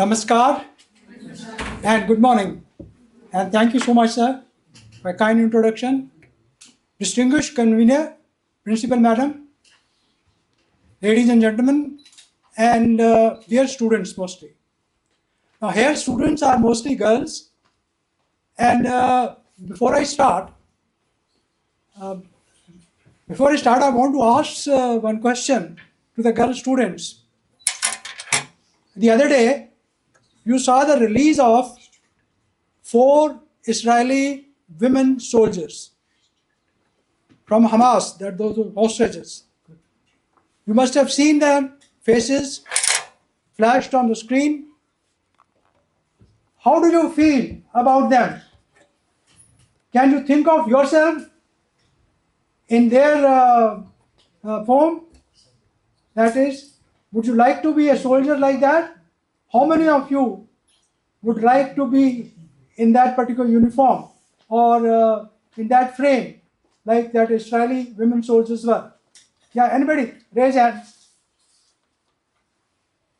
Namaskar and good morning. And thank you so much, sir, for a kind introduction. Distinguished convener, principal madam, ladies and gentlemen, and dear students mostly. Now, here students are mostly girls. And before I start, I want to ask one question to the girl students. The other day, you saw the release of 4 Israeli women soldiers from Hamas, that those hostages. You must have seen their faces flashed on the screen. How do you feel about them? Can you think of yourself in their form? That is, would you like to be a soldier like that? How many of you would like to be in that particular uniform or in that frame like that Israeli women soldiers were? Yeah, anybody? Raise hand.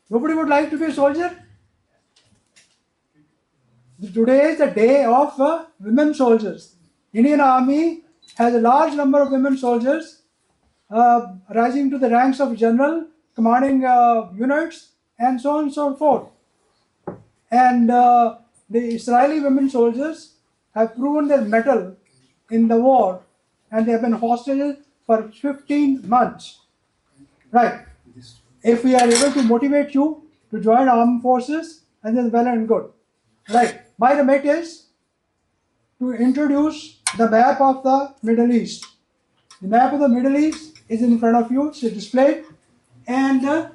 Nobody would like to be a soldier? Today is the day of women soldiers. Indian Army has a large number of women soldiers rising to the ranks of general, commanding units, and so on and so forth. And the Israeli women soldiers have proven their mettle in the war, and they have been hostages for 15 months. Right. If we are able to motivate you to join armed forces, and then well and good. Right. My remit is to introduce the map of the Middle East. The map of the Middle East is in front of you, it's displayed, and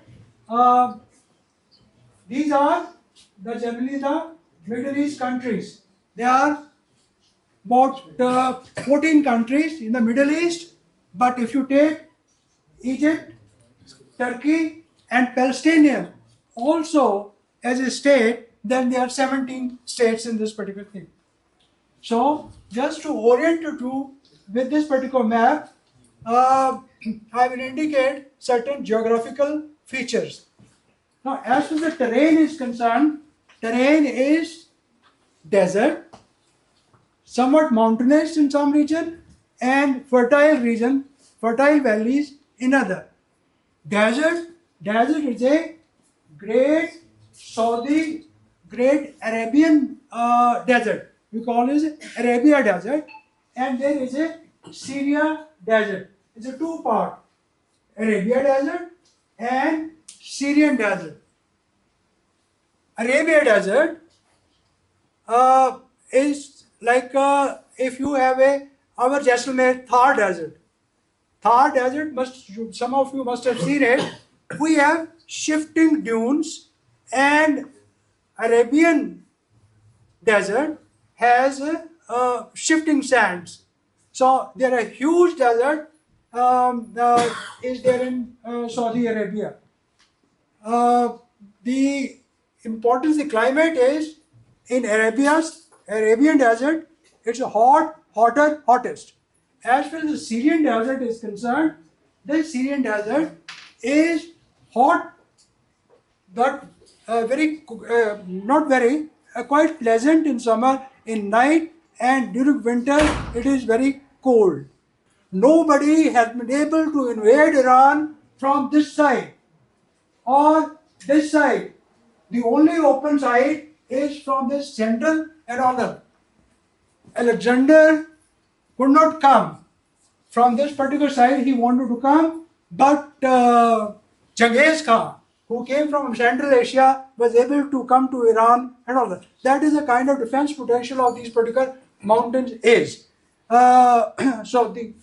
these are generally the Middle East countries. There are about 14 countries in the Middle East, but if you take Egypt, Turkey, and Palestine also as a state, then there are 17 states in this particular thing. So, just to orient you with this particular map, I will indicate certain geographical features. Now, as far as the terrain is concerned, terrain is desert, somewhat mountainous in some region, and fertile valleys in other. Desert is a great Arabian desert. We call it Arabia desert, and there is a Syria desert. It's a two-part, Arabia desert and Syrian desert. Arabia desert is like if you have our Jaisalmer Thar desert. Thar desert, some of you must have seen it. We have shifting dunes, and Arabian desert has shifting sands. So there are huge desert is there in Saudi Arabia. The importance of the climate is in Arabian desert, it's hottest. As far as the Syrian desert is concerned, the Syrian desert is hot, but quite pleasant in summer, in night, and during winter it is very cold. Nobody has been able to invade Iran from this side or this side. The only open side is from this central and honor. Alexander could not come from this particular side. He wanted to come, but Genghis Khan, who came from Central Asia, was able to come to Iran and all that. That is the kind of defense potential of these particular mountains is. So the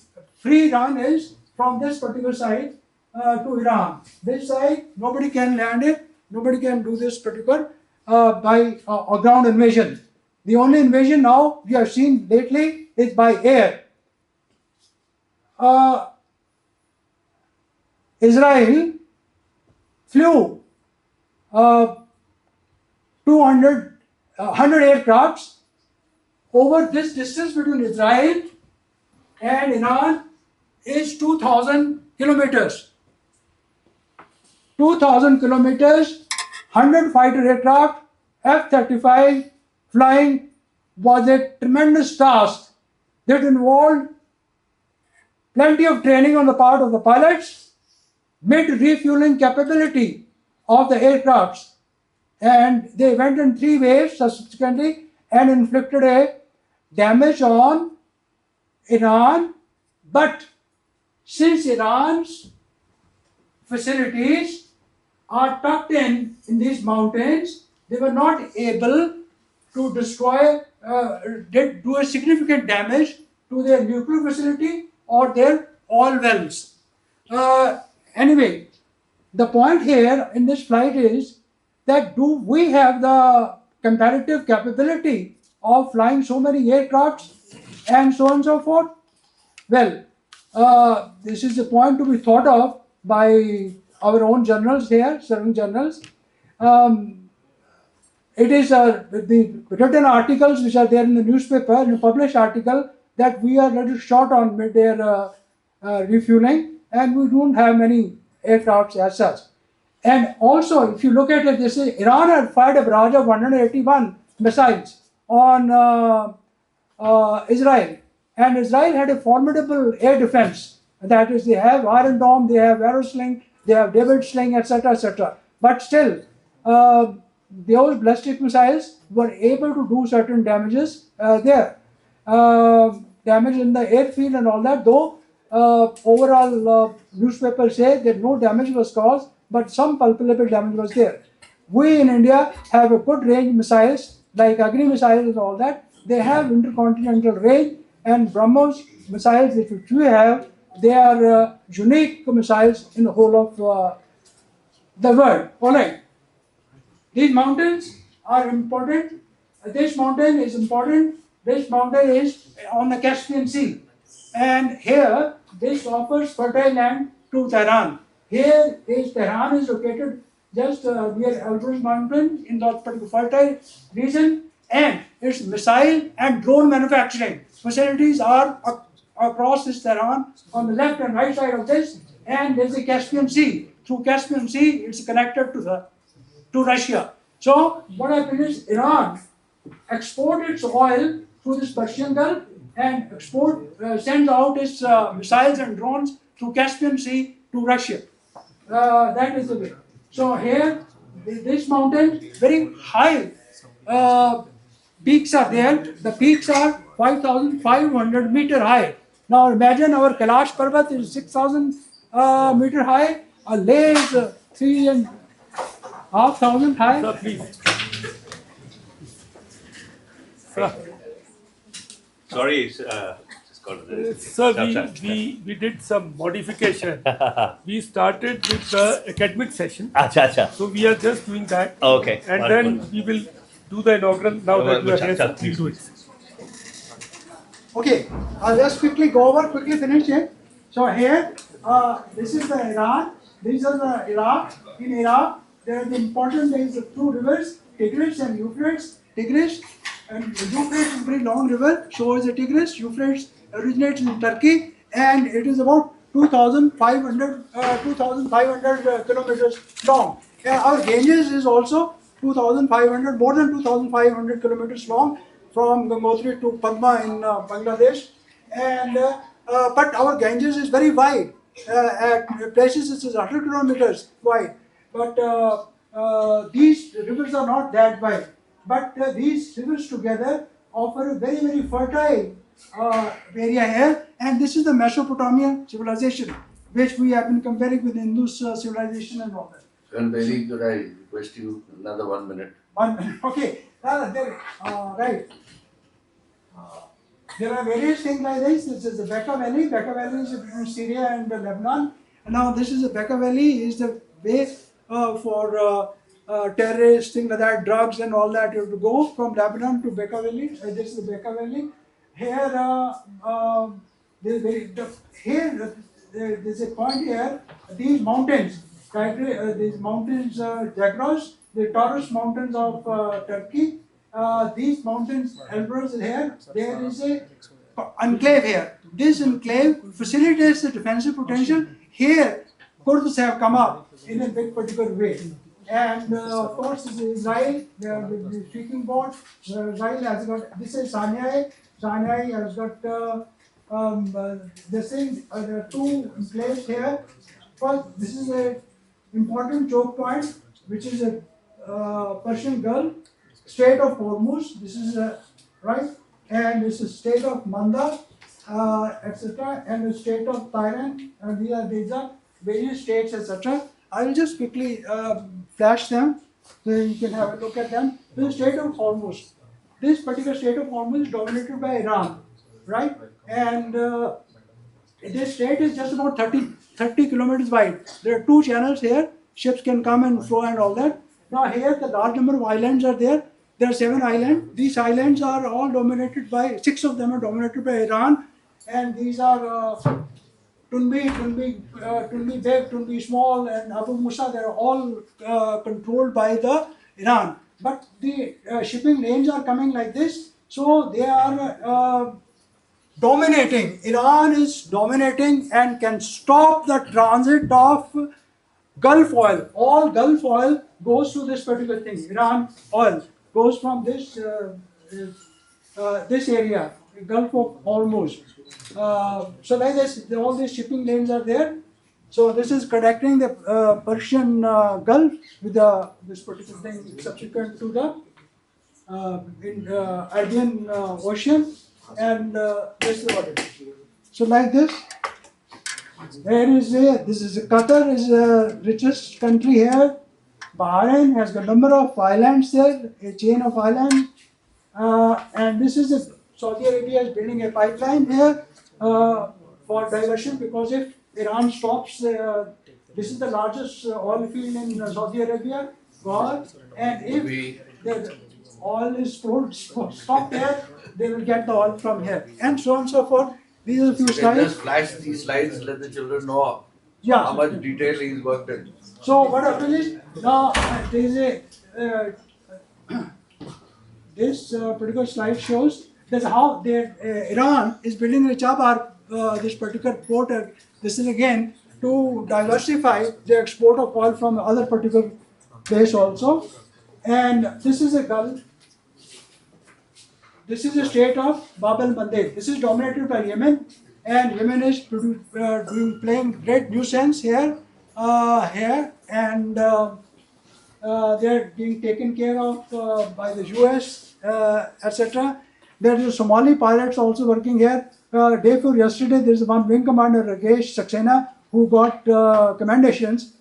free run is from this particular side to Iran. This side, nobody can land it. Nobody can do this particular by ground invasion. The only invasion now we have seen lately is by air. Israel flew 100 aircrafts over this distance between Israel and Iran is 2,000 kilometers. 2,000 kilometers 100 fighter aircraft, F-35 flying was a tremendous task that involved plenty of training on the part of the pilots, mid-refueling capability of the aircrafts, and they went in 3 waves subsequently and inflicted a damage on Iran. But since Iran's facilities are tucked in these mountains, they were not able to destroy, do a significant damage to their nuclear facility or their oil wells. Anyway, the point here in this flight is that do we have the comparative capability of flying so many aircrafts and so on and so forth? Well, this is a point to be thought of by our own journals here, serving journals. It is the written articles which are there in the newspaper, in a published article, that we are a little short on mid-air refueling, and we don't have many aircrafts as such. And also, if you look at it, this is Iran had fired a barrage of 181 missiles on Israel, and Israel had a formidable air defense. That is, they have Iron Dome, they have Arrow Sling, they have David Sling, etc., etc. But still, those ballistic missiles were able to do certain damages there. Damage in the airfield and all that, though overall newspapers say that no damage was caused, but some palpable damage was there. We in India have a good range missiles, like Agni missiles and all that. They have intercontinental range, and BrahMos missiles which we have, they are unique missiles in the whole of the world. All right. These mountains are important. This mountain is important. This mountain is on the Caspian Sea. And here, this offers fertile land to Tehran. Here is Tehran is located just near Elbrus Mountain in that particular fertile region, and its missile and drone manufacturing facilities are across this Tehran on the left and right side of this, and there's the Caspian Sea. Through Caspian Sea, it's connected to Russia. So what happens is Iran exports its oil through this Persian Gulf and sends out its missiles and drones through Caspian Sea to Russia. That is the way. So here, this mountain, very high peaks are there. The peaks are 5,500 meter high. Now imagine our Kailash Parvat is 6,000 meter high. Leh is 3,500 high. Sir, please. Sir. Sorry, just got Sir, we did some modification. We started with the academic session. Acha. So we are just doing that. Okay. And then we will do the inaugural now that you are here. So please do it. Okay, I'll just quickly go over, quickly finish it. So here, this is the Iran, these are the Iraq. In Iraq, there are the important, there is the two rivers, Tigris and Euphrates. Tigris and Euphrates is a very long river, so is the Tigris. Euphrates originates in Turkey, and it is about 2,500 kilometers long. Our Ganges is also 2,500, more than 2,500 kilometers long, from Gangotri to Padma in Bangladesh, and but our Ganges is very wide. At places it is 100 kilometers wide, but these rivers are not that wide. But these rivers together offer a very, very fertile area here, and this is the Mesopotamia civilization, which we have been comparing with Indus civilization and all that. Very good. I request you another 1 minute. 1 minute, okay. Right. There are various things like this. This is the Bekaa Valley. Bekaa Valley is between Syria and Lebanon. And now this is the Bekaa Valley is the way for terrorists, things like that, drugs and all that. You have to go from Lebanon to Bekaa Valley. This is the Bekaa Valley. Here, there's a point here. These mountains, Zagros, the Taurus mountains of Turkey. These mountains, Elbrus here, there is a enclave here. This enclave facilitates the defensive potential. Here, Kurds have come up in a big particular way. And of course, this is Israel, the speaking board. Israel has got, this is Sinai. Sinai has got this thing, there are two in place here. First, this is a important choke point, which is a Persian Gulf, Strait of Hormuz. This is right, and this is State of Manda, etc., and the State of Thailand. And these are various states, etc. I will just quickly flash them so you can have a look at them. This is State of Hormuz. This particular State of Hormuz is dominated by Iran, right? And this strait is just about 30 kilometers wide. There are two channels here. Ships can come and flow and all that. Now here the large number of islands are there. There are 7 islands. These islands are all dominated by, 6 of them are dominated by Iran. And these are Tunbi Beg, Tunbi Small, and Abu Musa. They are all controlled by the Iran. But the shipping lanes are coming like this. So they are dominating. Iran is dominating and can stop the transit of Gulf oil. All Gulf oil goes to this particular thing. Iran oil goes from this this area, Gulf of Hormuz. So like this, all these shipping lanes are there. So this is connecting the Persian Gulf with this particular thing subsequent to the Arabian Ocean, and this is what it is. So like this, Qatar is the richest country here. Bahrain has got a number of islands there, a chain of islands, and this is Saudi Arabia is building a pipeline here for diversion, because if Iran stops, this is the largest oil field in Saudi Arabia, and if the oil is stopped there, they will get the oil from here, and so on and so forth. These are a few Just slides. flash these slides, let the children know Yeah. how much detail he's worked in. So what happened is, now there is a this particular slide shows that how Iran is building a Chabar, this particular port. This is again to diversify the export of oil from other particular place also. And this is a Gulf. This is the state of Bab el-Mandeb. This is dominated by Yemen, and Yemen is playing great nuisance here, and they are being taken care of by the US, etc. There is Somali pirates also working here. Day before yesterday, there is one wing commander, Rakesh Saxena, who got commendations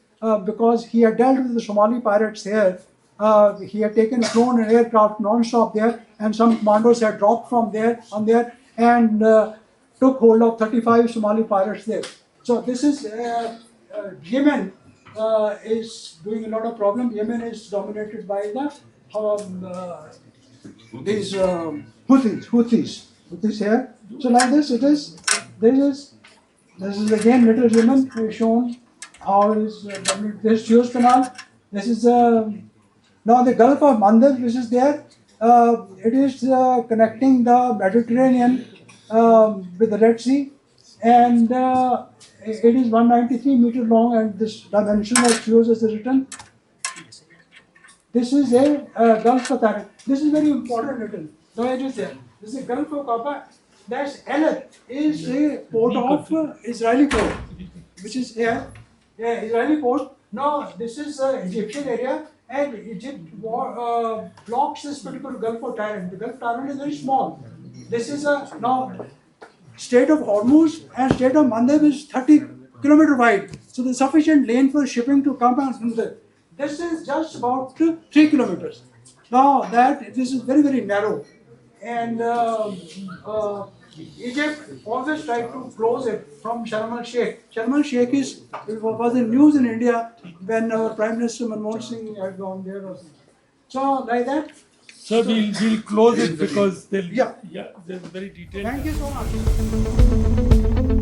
because he had dealt with the Somali pirates here. He had flown an aircraft non-stop there, and some commandos had dropped from there and took hold of 35 Somali pirates there. So this is Yemen is doing a lot of problem. Yemen is dominated by the these Houthis here. So like this, this is again Little Yemen shown how it is dominated. This is Suez Canal. This is now the Gulf of Mandeb, which is there. It is connecting the Mediterranean with the Red Sea, and it is 193 meters long, and this dimension of Suez is written. This is a Gulf of Thailand. This is very important written. So it is there. This is Gulf of Kapa. That's Elet is a port of Israeli port, which is here. Yeah, Israeli port. Now this is Egyptian area, and Egypt blocks this particular Gulf of Thailand. The Gulf of Thailand is very small. This is now State of Hormuz and State of Mandeb is 30 kilometers wide. So there's sufficient lane for shipping to come and this is just about 3 kilometers. Now this is very, very narrow. And Egypt always tried to close it from Sharm el-Sheikh. Sharm el-Sheikh was in news in India when our Prime Minister Manmohan Singh had gone there or something. So like that. So we'll close it because Yeah. there's very detailed. Thank you so much.